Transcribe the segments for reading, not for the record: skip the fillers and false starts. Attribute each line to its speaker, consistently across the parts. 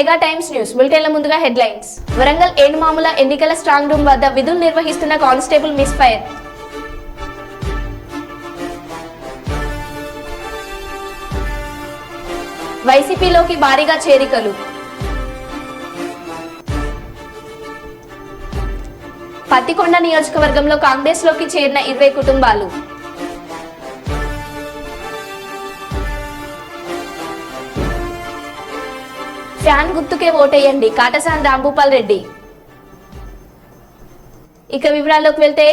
Speaker 1: Mega times news బులెటిన్ల ముందుగా headlines. Warangal Enumamula ఎన్నికల strong room వద్ద విధులు నిర్వహిస్తున్న కానిస్టేబుల్ మిస్ఫైర్. వైసీపీలోకి భారీగా చేరికలు. పత్తికొండ నియోజకవర్గంలో కాంగ్రెస్ లోకి చేరిన 20 కుటుంబాలు. ఫ్యాన్ గుర్తుకే ఓటేయండి కాటసాని రాంభూపాల్ రెడ్డి. ఇక వివరాల్లోకి వెళ్తే,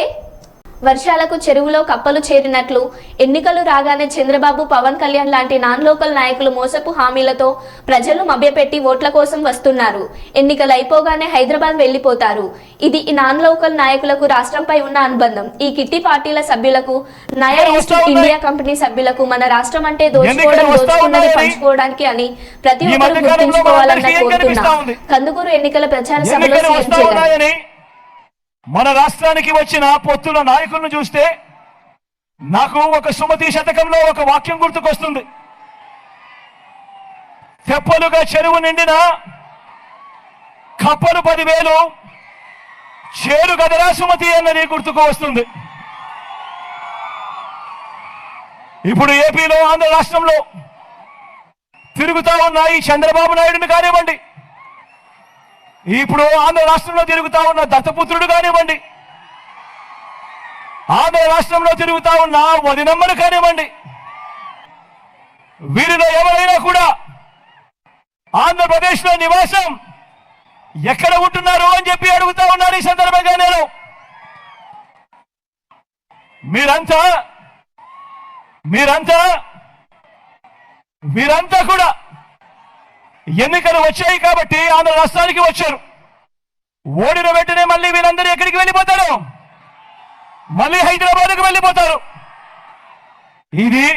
Speaker 1: వర్షాలకు చెరువులో కప్పలు చేరినట్లు ఎన్నికలు రాగానే చంద్రబాబు, పవన్ కళ్యాణ్ లాంటి నాన్ లోకల్ నాయకులు మోసపు హామీలతో ప్రజలు మభ్యపెట్టి ఓట్ల కోసం వస్తున్నారు. ఎన్నికలు అయిపోగానే హైదరాబాద్ వెళ్లిపోతారు. ఇది ఈ నాన్ లోకల్ నాయకులకు రాష్ట్రంపై ఉన్న అనుబంధం. ఈ కిట్టి పార్టీల సభ్యులకు, నయా ఈస్ట్ ఇండియా కంపెనీ సభ్యులకు మన రాష్ట్రం అంటే దోచుకున్నది పంచుకోవడానికి అని ప్రతి ఒక్కరూ గుర్తుంచుకోవాలని కోరుతున్నా. కందుకూరు ఎన్నికల ప్రచార సభలో సీఎం జగన్
Speaker 2: మన రాష్ట్రానికి వచ్చిన పొత్తుల నాయకులను చూస్తే నాకు ఒక సుమతి శతకంలో ఒక వాక్యం గుర్తుకొస్తుంది. తెప్పలుగా చెరువు నిండిన కప్పలు 10,000 చేరు గదరా సుమతి అన్నది గుర్తుకు వస్తుంది. ఇప్పుడు ఏపీలో, ఆంధ్ర రాష్ట్రంలో తిరుగుతా ఉన్న ఈ చంద్రబాబు నాయుడుని కానివ్వండి, ఇప్పుడు ఆంధ్ర రాష్ట్రంలో తిరుగుతా ఉన్న దత్తపుత్రుడు కానివ్వండి, ఆంధ్ర రాష్ట్రంలో తిరుగుతా ఉన్న వదినమ్మను కానివ్వండి, వీరిలో ఎవరైనా కూడా ఆంధ్రప్రదేశ్లో నివాసం ఎక్కడ ఉంటున్నారు అని చెప్పి అడుగుతా ఉన్నారు. ఈ సందర్భంగా నేను వీరంతా కూడా ఎన్నికలు వచ్చాయి కాబట్టి ఆంధ్ర రాష్ట్రానికి వచ్చారు. ఓడిన వెంటనే మళ్ళీ వీరందరూ ఎక్కడికి వెళ్ళిపోతారు? మళ్ళీ హైదరాబాద్కు వెళ్ళిపోతారు. ఇది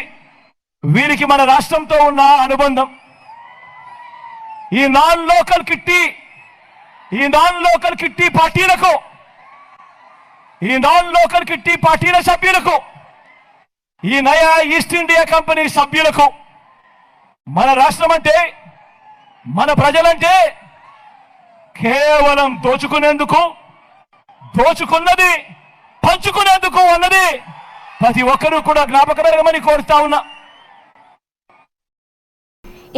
Speaker 2: వీరికి మన రాష్ట్రంతో ఉన్న అనుబంధం. ఈ నాన్ లోకల్ కిట్టి పార్టీల సభ్యులకు, ఈ నయా ఈస్ట్ ఇండియా కంపెనీ సభ్యులకు మన రాష్ట్రం అంటే, మన ప్రజలంటే కేవలం దోచుకున్నది పంచుకునేందుకు అన్నది ప్రతి ఒక్కరూ కూడా జ్ఞాపకమని కోరుతా ఉన్నా.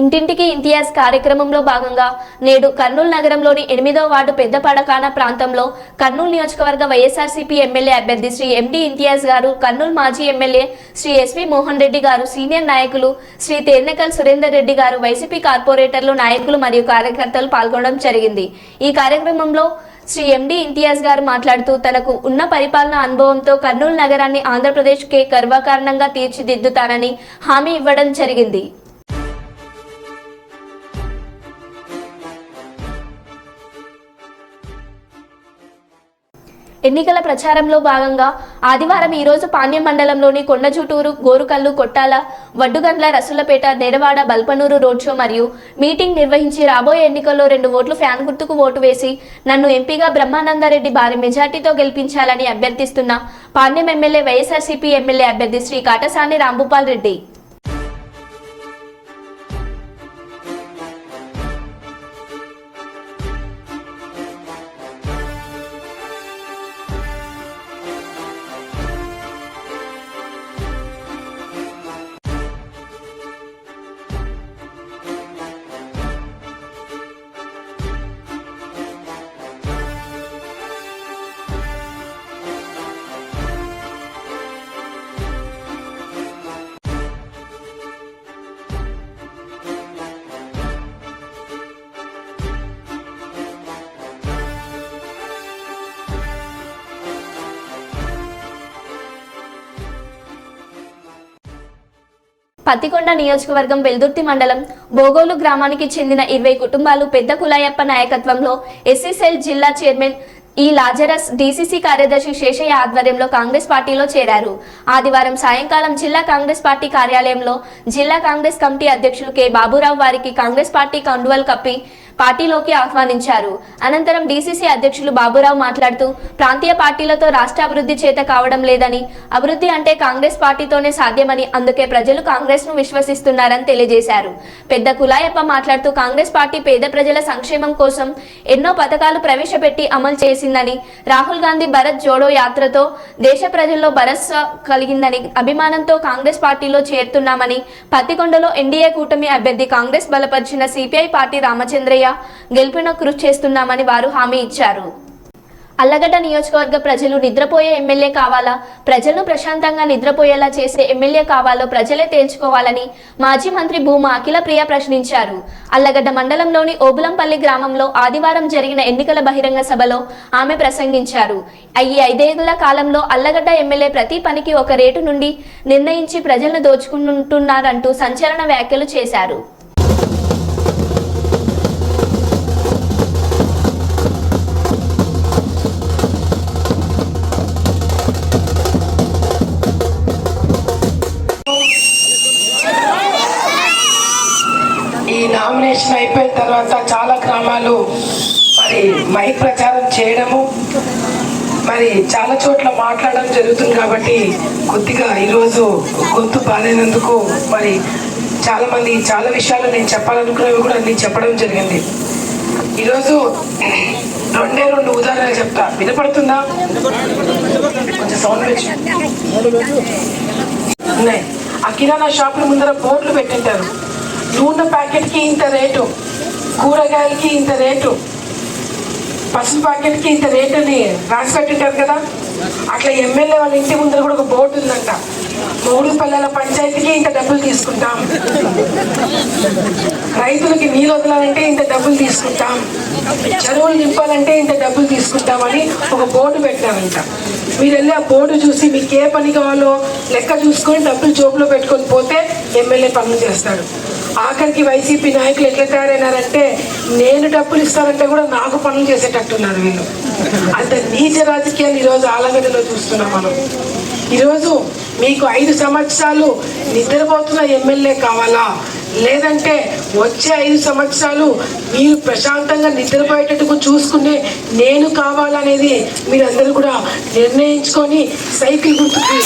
Speaker 1: ఇంటింటికి ఇంతియాజ్ కార్యక్రమంలో భాగంగా నేడు కర్నూలు నగరంలోని 8వ వార్డు పెద్దపడకాన ప్రాంతంలో కర్నూలు నియోజకవర్గ వైఎస్ఆర్సీపీ ఎమ్మెల్యే అభ్యర్థి శ్రీ ఎండి ఇంతియాజ్ గారు, కర్నూలు మాజీ ఎమ్మెల్యే శ్రీ ఎస్వి మోహన్ రెడ్డి గారు, సీనియర్ నాయకులు శ్రీ తేర్నకల్ సురేందర్ రెడ్డి గారు, వైసీపీ కార్పొరేటర్లు, నాయకులు మరియు కార్యకర్తలు పాల్గొనడం జరిగింది. ఈ కార్యక్రమంలో శ్రీ ఎండి ఇంతియాజ్ గారు మాట్లాడుతూ, తనకు ఉన్న పరిపాలనా అనుభవంతో కర్నూలు నగరాన్ని ఆంధ్రప్రదేశ్కే గర్వకారణంగా తీర్చిదిద్దుతానని హామీ ఇవ్వడం జరిగింది. ఎన్నికల ప్రచారంలో భాగంగా ఆదివారం ఈరోజు పాణ్యం మండలంలోని కొండజుటూరు, గోరుకల్లు, కొట్టాల, వడ్డుగండ్ల, రసులపేట, నెరవాడ, బల్పనూరు రోడ్ షో మరియు మీటింగ్ నిర్వహించి రాబోయే ఎన్నికల్లో 2 ఓట్లు ఫ్యాన్ గుర్తుకు ఓటు వేసి నన్ను ఎంపీగా బ్రహ్మానందరెడ్డి భారీ మెజార్టీతో గెలిపించాలని అభ్యర్థిస్తున్న పాణ్యం ఎమ్మెల్యే వైఎస్ఆర్సీపీ ఎమ్మెల్యే అభ్యర్థి శ్రీ కాటసాని రాంభూపాల్ రెడ్డి. పత్తికొండ నియోజకవర్గం వెల్దుర్తి మండలం బోగోలు గ్రామానికి చెందిన 20 కుటుంబాలు పెద్ద కులాయప్ప నాయకత్వంలో ఎస్సీ సెల్ జిల్లా చైర్మన్ ఈ లాజరస్, డీసీసీ కార్యదర్శి శేషయ్య ఆధ్వర్యంలో కాంగ్రెస్ పార్టీలో చేరారు. ఆదివారం సాయంకాలం జిల్లా కాంగ్రెస్ పార్టీ కార్యాలయంలో జిల్లా కాంగ్రెస్ కమిటీ అధ్యక్షులు కె బాబురావు వారికి కాంగ్రెస్ పార్టీ కండువాలు కప్పి పార్టీలోకి ఆహ్వానించారు. అనంతరం డీసీసీ అధ్యక్షులు బాబురావు మాట్లాడుతూ ప్రాంతీయ పార్టీలతో రాష్ట్ర అభివృద్ధి చేత కావడం లేదని, అభివృద్ధి అంటే కాంగ్రెస్ పార్టీతోనే సాధ్యమని, అందుకే ప్రజలు కాంగ్రెస్ ను విశ్వసిస్తున్నారని తెలియజేశారు. పెద్ద కులాయప్ప మాట్లాడుతూ కాంగ్రెస్ పార్టీ పేద ప్రజల సంక్షేమం కోసం ఎన్నో పథకాలు ప్రవేశపెట్టి అమలు చేసిందని, రాహుల్ గాంధీ భరత్ జోడో యాత్రతో దేశ ప్రజల్లో భరోసా కలిగిందని, అభిమానంతో కాంగ్రెస్ పార్టీలో చేరుతున్నామని, పత్తికొండలో ఎన్డీఏ కూటమి అభ్యర్థి కాంగ్రెస్ బలపరిచిన సిపిఐ పార్టీ రామచంద్రయ్య గెలుపున కృషి చేస్తున్నామని వారు హామీ ఇచ్చారు. అల్లగడ్డ నియోజకవర్గ ప్రజలు నిద్రపోయే ఎమ్మెల్యే కావాలా, ప్రజలను ప్రశాంతంగా నిద్రపోయేలా చేసే ఎమ్మెల్యే కావాలో ప్రజలే తేల్చుకోవాలని మాజీ మంత్రి భూమా అఖిలప్రియ ప్రశ్నించారు. అల్లగడ్డ మండలంలోని ఓబులంపల్లి గ్రామంలో ఆదివారం జరిగిన ఎన్నికల బహిరంగ సభలో ఆమె ప్రసంగించారు. ఈ 5 ఏళ్ల కాలంలో అల్లగడ్డ ఎమ్మెల్యే ప్రతి పనికి ఒక రేటు నుండి నిర్ణయించి ప్రజలను దోచుకుంటున్నారంటూ సంచలన వ్యాఖ్యలు చేశారు.
Speaker 3: ఈ నామినేషన్ అయిపోయిన తర్వాత చాలా గ్రామాలు మరి మైక్ ప్రచారం చేయడము, మరి చాలా చోట్ల మాట్లాడడం జరుగుతుంది. కాబట్టి కొద్దిగా ఈరోజు గొంతు బాధైనందుకు మరి చాలామంది చాలా విషయాలు నేను చెప్పాలనుకునేవి కూడా నేను చెప్పడం జరిగింది. ఈరోజు 2 ఉదాహరణలు చెప్తా, వినపడుతుందా? కొంచెం సౌండ్ పెంచు. ఉన్నాయి. ఆ కిరాణా షాపుల ముందర బోర్డులు పెట్టింటారు. నూనె ప్యాకెట్కి ఇంత రేటు, కూరగాయలకి ఇంత రేటు, పసుపు ప్యాకెట్కి ఇంత రేటు అని రాసి పెట్టింటారు కదా. అట్లా ఎమ్మెల్యే వాళ్ళ ఇంటి ముందర కూడా ఒక బోర్డు ఉందంట. 3 పల్లెల పంచాయతీకి ఇంత డబ్బులు తీసుకుంటాం, రైతులకి నీళ్ళు వదలాలంటే ఇంత డబ్బులు తీసుకుంటాం, చెరువులు నింపాలంటే ఇంత డబ్బులు తీసుకుంటామని ఒక బోర్డు పెట్టారంట. మీరు వెళ్ళి ఆ బోర్డు చూసి మీకు ఏ పని కావాలో లెక్క చూసుకొని డబ్బులు జోబులో పెట్టుకొని పోతే ఎమ్మెల్యే పనులు చేస్తాడు. ఆఖరికి వైసీపీ నాయకులు ఎట్లా తయారైనారంటే నేను డబ్బులు ఇస్తానంటే కూడా నాకు పనులు చేసేటట్టున్నారు వీళ్ళు. అంత నీచ రాజకీయాలు ఈరోజు ఆలగడ్డలో చూస్తున్నాం మనం. ఈరోజు మీకు 5 సంవత్సరాలు నిద్రపోతున్న ఎమ్మెల్యే కావాలా, లేదంటే వచ్చే 5 సంవత్సరాలు మీరు ప్రశాంతంగా నిద్రపోయేటట్టుకు చూసుకునే నేను కావాలనేది మీరందరూ కూడా నిర్ణయించుకొని సైకిల్ గుర్తుకి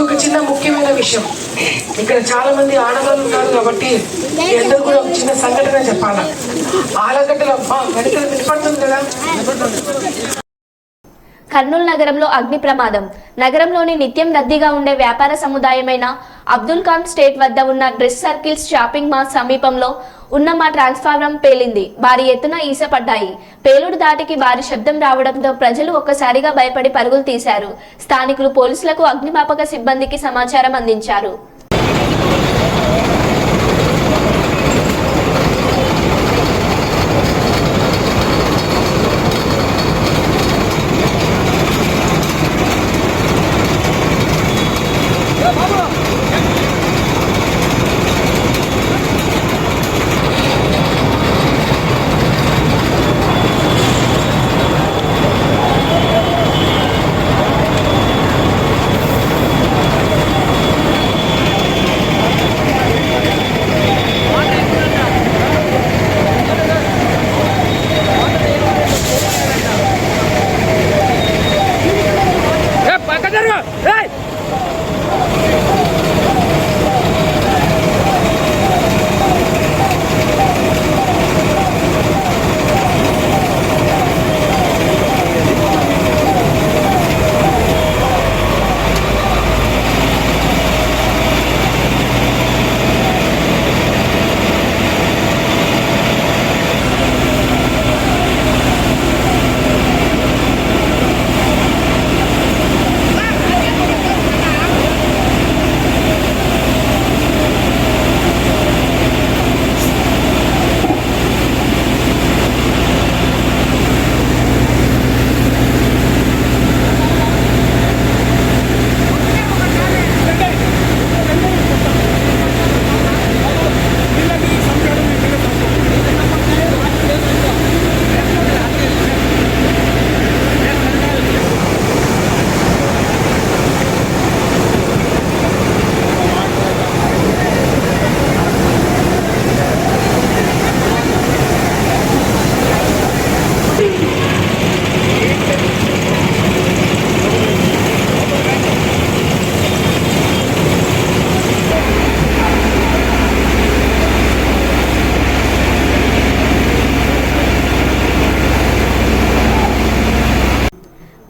Speaker 3: ఒక చిన్న ముఖ్యమైన విషయం. ఇక్కడ చాలా మంది ఆడవాళ్ళు ఉన్నారు కాబట్టి అందరూ కూడా ఒక చిన్న సంఘటన చెప్పాలా. ఆలగడ్డలో వెనకాల వినపడుతుంది కదా.
Speaker 1: కర్నూలు నగరంలో అగ్ని ప్రమాదం. నగరంలోని నిత్యం రద్దీగా ఉండే వ్యాపార సముదాయమైన అబ్దుల్ ఖాన్ స్టేట్ వద్ద ఉన్న డ్రెస్ సర్కిల్స్ షాపింగ్ మాల్ సమీపంలో ఉన్న మా ట్రాన్స్ఫార్మర్ పేలింది. భారీ ఎత్తున ఈసపడ్డాయి. పేలుడు దాటికి భారీ శబ్దం రావడంతో ప్రజలు ఒక్కసారిగా భయపడి పరుగులు తీశారు. స్థానికులు పోలీసులకు అగ్నిమాపక సిబ్బందికి సమాచారం అందించారు.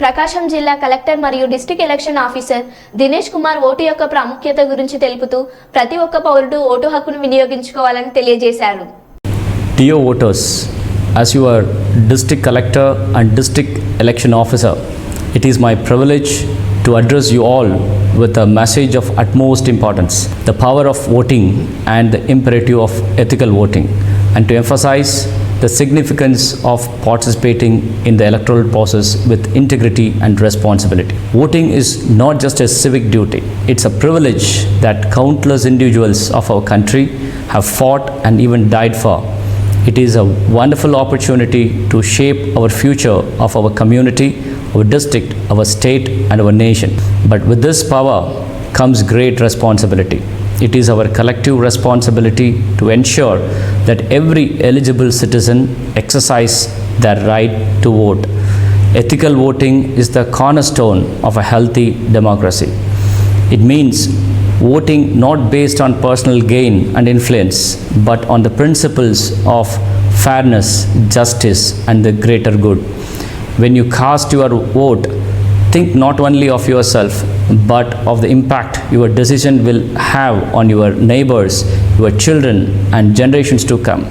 Speaker 1: ప్రకాశం జిల్లా కలెక్టర్ మరియు district election officer Dinesh Kumar vote యొక్క ప్రాముఖ్యత గురించి తెలుపుతూ ప్రతి ఒక్క పౌరుడు ఓటు హక్కును వినియోగించుకోవాలని తెలియజేశారు.
Speaker 4: Dear voters, as your district collector and district election officer, it is my privilege to address you all with a message of utmost importance, the power of voting and the imperative of ethical voting, and to emphasize the significance of participating in the electoral process with integrity and responsibility. Voting is not just a civic duty, it's a privilege that countless individuals of our country have fought and even died for. It is a wonderful opportunity to shape our future of our community, our district, our state and our nation. But with this power comes great responsibility. It is our collective responsibility to ensure that every eligible citizen exercise their right to vote. Ethical voting is the cornerstone of a healthy democracy. It means voting not based on personal gain and influence, but on the principles of fairness, justice, and the greater good. When you cast your vote, think not only of yourself, but of the impact your decision will have on your neighbors, your children, and generations to come.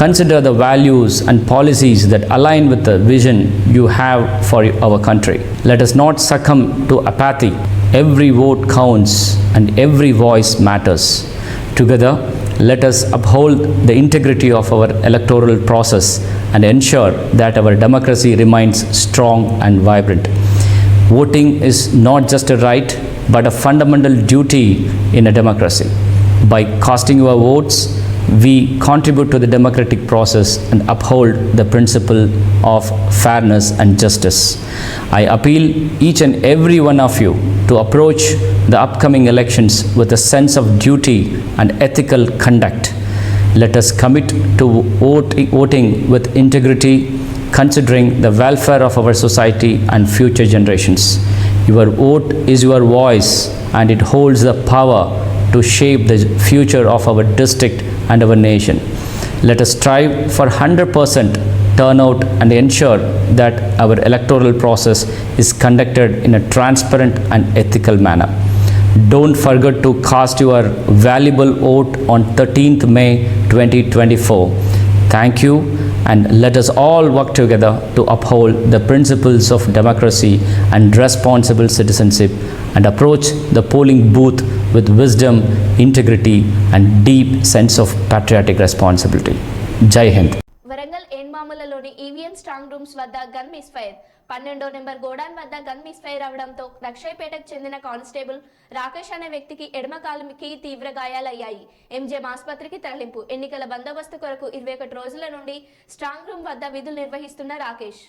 Speaker 4: Consider the values and policies that align with the vision you have for our country. Let us not succumb to apathy. Every vote counts and every voice matters. Together, let us uphold the integrity of our electoral process and ensure that our democracy remains strong and vibrant. Voting is not just a right, but a fundamental duty in a democracy. By casting your votes, we contribute to the democratic process and uphold the principle of fairness and justice. I appeal each and every one of you to approach the upcoming elections with a sense of duty and ethical conduct. Let us commit to voting with integrity, considering the welfare of our society and future generations. Your vote is your voice and it holds the power to shape the future of our district and our nation. Let us strive for 100% turnout and ensure that our electoral process is conducted in a transparent and ethical manner. Don't forget to cast your valuable vote on 13th May 2024. Thank you, and let us all work together to uphold the principles of democracy and responsible citizenship and approach the polling booth with wisdom, integrity and deep sense of patriotic responsibility. Jai Hind.
Speaker 1: Warangal ఏన్మాములలోని EVM strong rooms వద్ద gun misfire 12వ number godown వద్ద gun misfire అవడంతో లక్షయ్యపేటకు చెందిన constable Rakesh అనే వ్యక్తికి ఎడమ కాలుకి తీవ్ర గాయాలయ్యాయి. ఎంజేఎం ఆసుపత్రికి తరలింపు. ఎన్నికల బందోబస్తు కొరకు 21 రోజుల నుండి స్ట్రాంగ్ రూమ్ వద్ద విధులు నిర్వహిస్తున్న రాకేష్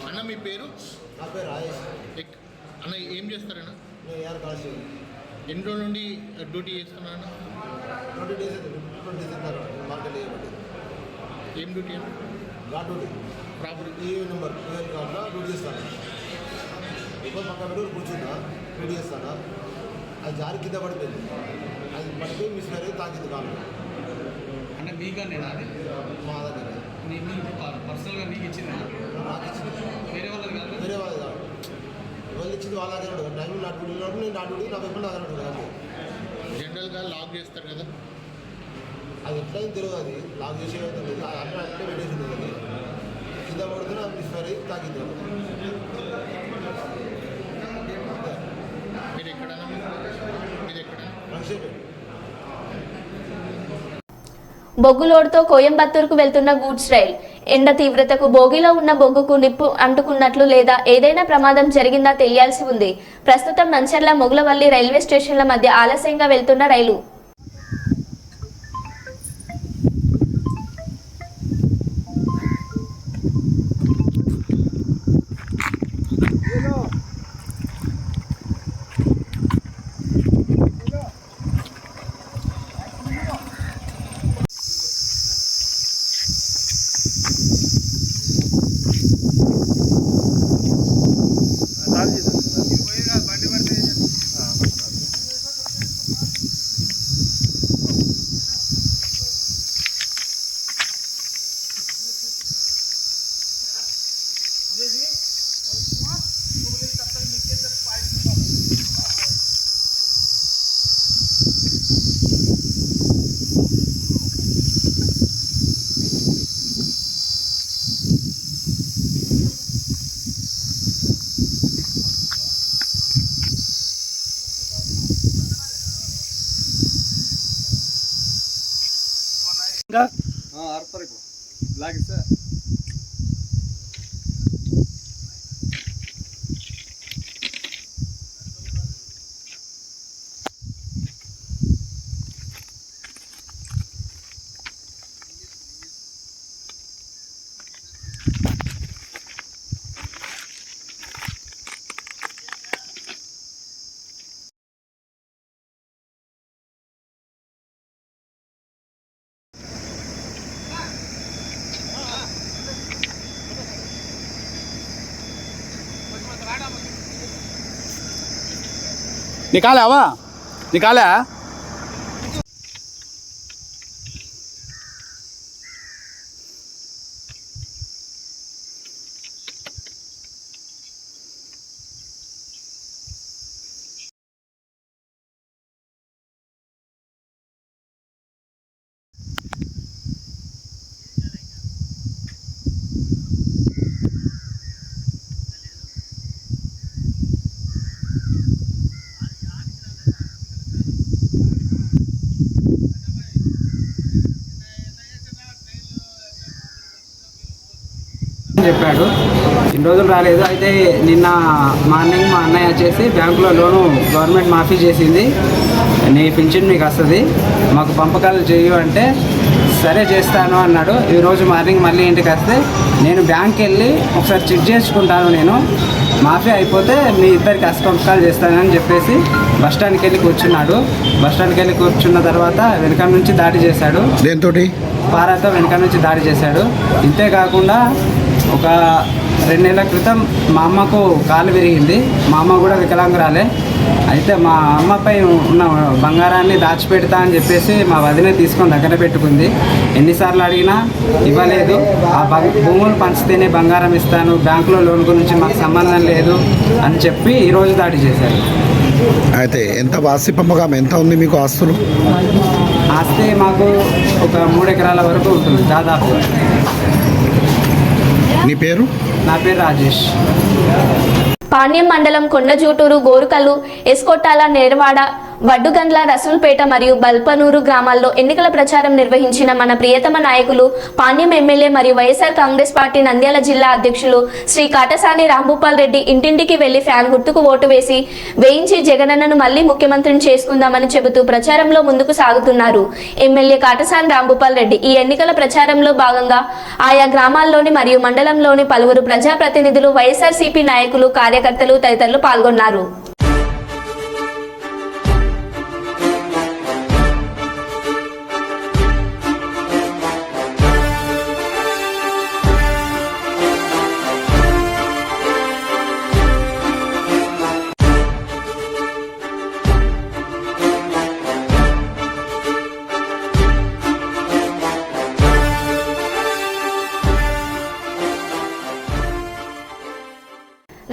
Speaker 5: అన్న మీ పేరు?
Speaker 6: నా పేరు రాజేష్.
Speaker 5: అన్న ఏం చేస్తారన్న?
Speaker 6: నేను ఏఆర్ కాలేజ్.
Speaker 5: ఎన్ని రోజుల నుండి డ్యూటీ చేస్తున్నాను?
Speaker 6: 20 డేస్ 20 డేస్ మార్కెట్ చేయబట్టి.
Speaker 5: ఏం డ్యూటీ అన్న?
Speaker 6: Guard duty.
Speaker 5: ప్రాపర్
Speaker 6: ఈ నెంబర్ కార్డులో డ్యూటీ చేస్తాను. ఎక్కువ పక్క పెట్టి కూర్చున్నా డ్యూటీ చేస్తాను. అది జారి కింద పడిపోయింది. అది పడిపోయి మిస్ అయ్యి తాకింది కాదు.
Speaker 5: అంటే మీగా నేను అది
Speaker 6: మా దగ్గర
Speaker 5: పర్సనల్గా నీకు ఇచ్చిందా?
Speaker 6: నాకు ఇచ్చింది.
Speaker 5: వేరే వాళ్ళది కాదు.
Speaker 6: వేరే వాళ్ళు కాదు. వాళ్ళు ఇచ్చింది వాళ్ళ దగ్గర ఉంటుంది. టైం నా డ్యూటీ నేను నా డ్యూటీ నా పేపర్ నా దగ్గర ఉంటుంది అంతే.
Speaker 5: జనరల్గా లాక్ చేస్తారు కదా.
Speaker 6: అది ఎట్లయినా తెలియదు. అది లాక్ చేసే తెలియదు. అట్లా అంటే పెట్టేసి ఉంటుంది. అది కింద పడుతున్నా మిస్ఫైర్ అయ్యి తాకింది.
Speaker 5: మీరు ఎక్కడన్నా మీరు ఎక్కడ
Speaker 6: లక్ష్యపేట.
Speaker 1: బొగ్గులోడ్తో కోయంబత్తూరుకు వెళ్తున్న గూడ్స్ రైల్ ఎండ తీవ్రతకు బోగిలో ఉన్న బొగ్గుకు నిప్పు అంటుకున్నట్లు లేదా ఏదైనా ప్రమాదం జరిగిందా తెలియాల్సి ఉంది. ప్రస్తుతం నంచర్ల మొగులవల్లి రైల్వే స్టేషన్ల మధ్య ఆలస్యంగా వెళ్తున్న రైలు.
Speaker 7: निकाला हवा निकाला
Speaker 8: చెప్పాడు. ఇన్ని రోజులు రాలేదు. అయితే నిన్న మార్నింగ్ మా అన్నయ్య వచ్చేసి బ్యాంకులో లోను గవర్నమెంట్ మాఫీ చేసింది, నీ పింఛన్ మీకు వస్తుంది, మాకు పంపకాలు చేయు అంటే సరే చేస్తాను అన్నాడు. ఈరోజు మార్నింగ్ మళ్ళీ ఇంటికి వస్తే నేను బ్యాంక్కి వెళ్ళి ఒకసారి చెక్ చేసుకుంటాను, నేను మాఫీ అయిపోతే మీ ఇద్దరికి పంపకాలు చేస్తానని చెప్పేసి బస్టాండ్కి వెళ్ళి కూర్చున్నాడు. బస్టాండ్కి వెళ్ళి కూర్చున్న తర్వాత వెనక నుంచి దాడి చేశాడు.
Speaker 7: దేంతో?
Speaker 8: పారాతో వెనక నుంచి దాడి చేశాడు. ఇంతేకాకుండా ఒక 2 నెలల క్రితం మా అమ్మకు కాలు విరిగింది. మా అమ్మ కూడా వికలాంగురాలే. అయితే మా అమ్మపై ఉన్న బంగారాన్ని దాచిపెడతా అని చెప్పేసి మా వదిన తీసుకొని దగ్గర పెట్టుకుంది. ఎన్నిసార్లు అడిగినా ఇవ్వలేదు. ఆ భూములు పంచితేనే బంగారం ఇస్తాను, బ్యాంకులో లోన్ గురించి మాకు సంబంధం లేదు అని చెప్పి ఈరోజు దాడి చేశారు.
Speaker 7: అయితే ఎంత ఆస్తి పంపకం ఎంత ఉంది మీకు ఆస్తులు?
Speaker 8: ఆస్తి మాకు ఒక 3 ఎకరాల వరకు ఉంటుంది దాదాపు.
Speaker 7: నీ పేరు?
Speaker 8: నా పేరు రాజేష్.
Speaker 1: పాణ్యం మండలం కొండజూటూరు, గోరుకల్లు, ఎస్కొట్టాల, నేరవాడ, వడ్డుగండ్ల, రసూల్పేట మరియు బల్పనూరు గ్రామాల్లో ఎన్నికల ప్రచారం నిర్వహించిన మన ప్రియతమ నాయకులు, పాణ్యం ఎమ్మెల్యే మరియు వైఎస్ఆర్ కాంగ్రెస్ పార్టీ నంద్యాల జిల్లా అధ్యక్షులు శ్రీ కాటసాని రాంభూపాల్ రెడ్డి ఇంటింటికి వెళ్లి ఫ్యాన్ గుర్తుకు ఓటు వేయించి జగనన్నను మళ్లీ ముఖ్యమంత్రిని చేసుకుందామని చెబుతూ ప్రచారంలో ముందుకు సాగుతున్నారు ఎమ్మెల్యే కాటసాని రాంభూపాల్ రెడ్డి. ఈ ఎన్నికల ప్రచారంలో భాగంగా ఆయా గ్రామాల్లోని మరియు మండలంలోని పలువురు ప్రజాప్రతినిధులు, వైఎస్ఆర్సీపీ నాయకులు, కార్యకర్తలు తదితరులు పాల్గొన్నారు.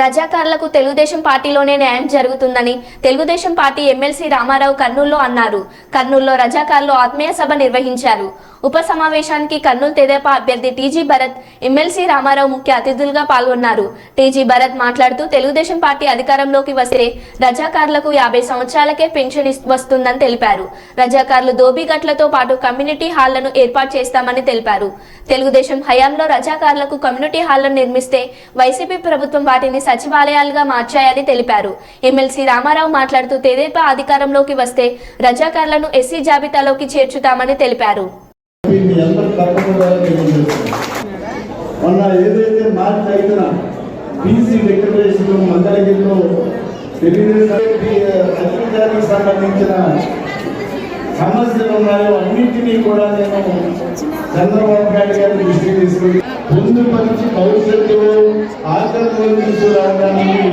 Speaker 1: రజాకార్లకు తెలుగుదేశం పార్టీలోనే న్యాయం జరుగుతుందని తెలుగుదేశం పార్టీ ఎమ్మెల్సీ రామారావు కర్నూలులో అన్నారు. కర్నూలులో రజాకార్లు ఆత్మీయ సభ నిర్వహించారు. ఉప సమావేశానికి కర్నూలు తెదేపా అభ్యర్థి టీజీ భరత్, ఎమ్మెల్సీ రామారావు ముఖ్య అతిథులుగా పాల్గొన్నారు. టీజీ భరత్ మాట్లాడుతూ తెలుగుదేశం పార్టీ అధికారంలోకి వస్తే రజాకార్లకు 50 సంవత్సరాలకే పెన్షన్ వస్తుందని తెలిపారు. రజాకార్లు దోబిగట్లతో పాటు కమ్యూనిటీ హాళ్లను ఏర్పాటు చేస్తామని తెలిపారు. తెలుగుదేశం హయాంలో రజాకార్లకు కమ్యూనిటీ హాళ్లను నిర్మిస్తే వైసీపీ ప్రభుత్వం వాటిని సచివాలయాలుగా మార్చాయని తెలిపారు. ఎమ్మెల్సీ రామారావు మాట్లాడుతూ తెదేపా అధికారంలోకి వస్తే రజాకార్లను ఎస్సీ జాబితాలోకి చేర్చుతామని తెలిపారు.
Speaker 9: మొన్న ఏదైతే మార్చి 5న బీసీ డిక్లరేషన్ మంగళగిరిలో తెలుగుదేశానికి సంబంధించిన సమస్యలు ఉన్నాయో అన్నింటినీ కూడా నేను చంద్రబాబు నాయుడు గారి దృష్టికి తీసుకుని పొందుపరిచి భవిష్యత్తులో ఆచరణలో తీసుకురావడానికి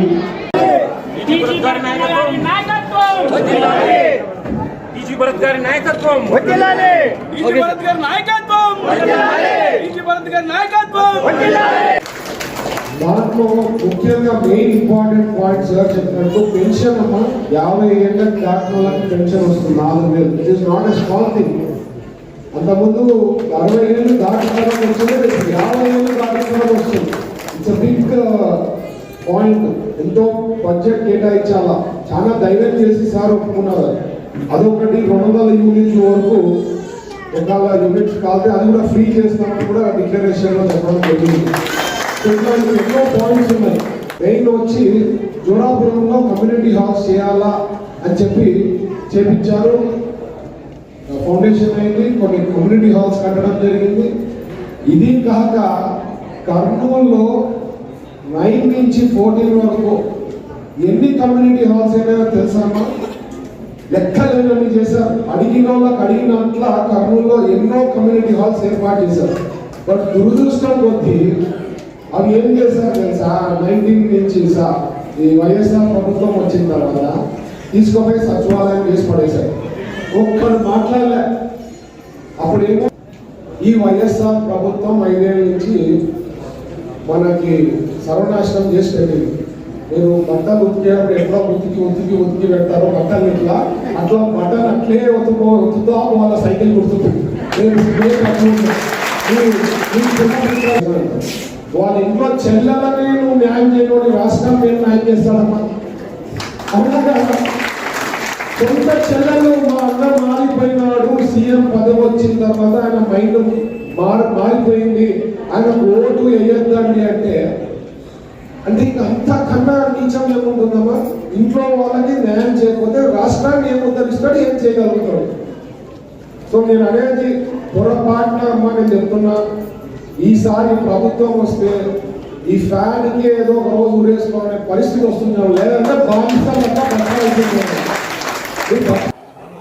Speaker 6: దాంట్లో ముఖ్యంగా మెయిన్ ఇంపార్టెంట్ పాయింట్ సార్ చెప్పినట్టు పెన్షన్ అమ్మ 50 ఏళ్ళకి దాటిన వాళ్ళకి పెన్షన్ వస్తుంది 4,000. It is not a small thing. అంతకుముందు 60 ఏళ్ళు దాటిన వాళ్ళకి వచ్చింది, 50 ఏళ్ళు దాటిన వాళ్ళకి వస్తుంది. It's big point. ఎంతో బడ్జెట్ కేటాయించాలా, చాలా ధైర్యం చేసి సార్ ఒప్పుకున్నారు. అదొకటి 200 యూనిట్ల వరకు ఒకవేళ యూనిట్స్ కావాలి అది కూడా ఫ్రీ చేస్తామని కూడా డిక్లరేషన్లో చెప్పడం జరిగింది. ఇట్లాంటి ఎన్నో పాయింట్స్ ఉన్నాయి. మెయిన్ వచ్చి జోడాపురంలో కమ్యూనిటీ హాల్స్ చేయాలా అని చెప్పి చేపించారు. ఫౌండేషన్ అయింది, కొన్ని కమ్యూనిటీ హాల్స్ కట్టడం జరిగింది. ఇది కాక కర్నూలులో 9 నుంచి 14 వరకు ఎన్ని కమ్యూనిటీ హాల్స్ అయినా తెలుసామా? లెక్కలేనని చేశారు. అడిగిన వాళ్ళకి అడిగినట్ల కర్నూలులో ఎన్నో కమ్యూనిటీ హాల్స్ ఏర్పాటు చేశారు. బట్ దురదృష్టం కొద్దీ అవి ఏం చేశారు తెలుసా? 19 నుంచి సార్ ఈ వైఎస్ఆర్ ప్రభుత్వం వచ్చిన తర్వాత తీసుకుపోయి సచివాలయం చేసి పడేశారు. ఒక్కరు మాట్లాడలే. అప్పుడేమో ఈ వైఎస్ఆర్ ప్రభుత్వం 5 ఏళ్ళ నుంచి మనకి సర్వనాశనం చేసి పెట్టింది. మీరు బట్టలు ఉతికేటప్పుడు ఎట్లా ఉతికి పెడతారో బట్టలు ఇట్లా అట్లా బట్టలు అట్లే ఉతుకుతా వాళ్ళ సైకిల్ గుర్తుంది. వాళ్ళ ఇంట్లో చెల్లెలనే నువ్వు న్యాయం చేయడం రాష్ట్రం నేను న్యాయం చేస్తాడమ్మా. అవునా కదా? సొంత చెల్లెలు మా అన్న మారిపోయినాడు, సీఎం పదవి వచ్చిన తర్వాత ఆయన మైండ్ మారిపోయింది, ఆయన ఓటు వేయొద్దండి అంటే ఇంకా అంతకన్నా నీచం ఏముంటుందమ్మా? ఇంట్లో వాళ్ళకి న్యాయం చేయకపోతే రాష్ట్రాన్ని ఏం ఉద్ధరిస్తాడు, ఏం చేయగలుగుతాడు? సో నేను అనేది పొరపాటున అమ్మా నేను చెప్తున్నా, ఈసారి ప్రభుత్వం వస్తే ఈ ఫ్యాన్కి ఏదో ఒక రోజు ఊరేసుకోవాలనే పరిస్థితి వస్తున్నాం. లేదంటే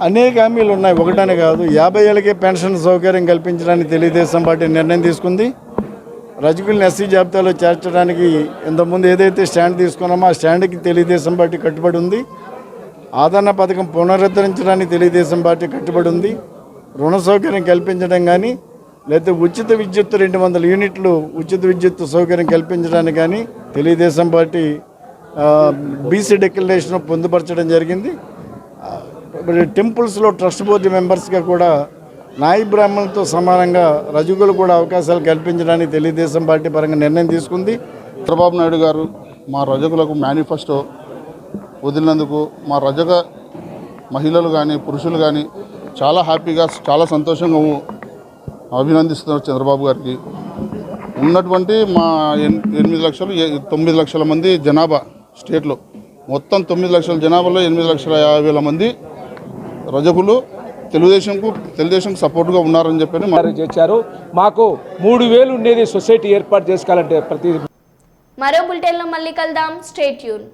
Speaker 9: అనేక హామీలు ఉన్నాయి, ఒకటనే కాదు. 50 ఏళ్ళకే పెన్షన్ సౌకర్యం కల్పించడానికి తెలుగుదేశం పార్టీ నిర్ణయం తీసుకుంది. రజకుల్ని ఎస్సీ జాబితాలో చేర్చడానికి ఇంతకుముందు ఏదైతే స్టాండ్ తీసుకున్నామో ఆ స్టాండ్కి తెలుగుదేశం పార్టీ కట్టుబడి ఉంది. ఆదరణ పథకం పునరుద్ధరించడానికి తెలుగుదేశం పార్టీ కట్టుబడి ఉంది. రుణ సౌకర్యం కల్పించడం కానీ లేకపోతే ఉచిత విద్యుత్ 200 యూనిట్లు ఉచిత విద్యుత్ సౌకర్యం కల్పించడానికి కానీ తెలుగుదేశం పార్టీ బీసీ డిక్లరేషన్ పొందుపరచడం జరిగింది. టెంపుల్స్లో ట్రస్ట్ బోర్డు మెంబర్స్గా కూడా నాయి బ్రాహ్మణులతో సమానంగా రజకులు కూడా అవకాశాలు కల్పించడానికి తెలుగుదేశం పార్టీ పరంగా నిర్ణయం తీసుకుంది.
Speaker 5: చంద్రబాబు నాయుడు గారు మా రజకులకు మేనిఫెస్టో వదిలినందుకు మా రజక మహిళలు కానీ పురుషులు కానీ చాలా హ్యాపీగా చాలా సంతోషంగా అభినందిస్తున్నారు చంద్రబాబు గారికి. ఉన్నటువంటి మా 8 లక్షలు 9 లక్షల మంది జనాభా స్టేట్లో, మొత్తం 9 లక్షల జనాభాలో 8,50,000 మంది రజకులు తెలుగుదేశంకు సపోర్ట్గా ఉన్నారని చెప్పి
Speaker 10: చేశారు. మాకు 3,000 ఉండేది సొసైటీ ఏర్పాటు చేసుకోవాలంటే ప్రతి
Speaker 1: మరో బులెటిన్లో మళ్ళీ కలుద్దాం. Stay tune.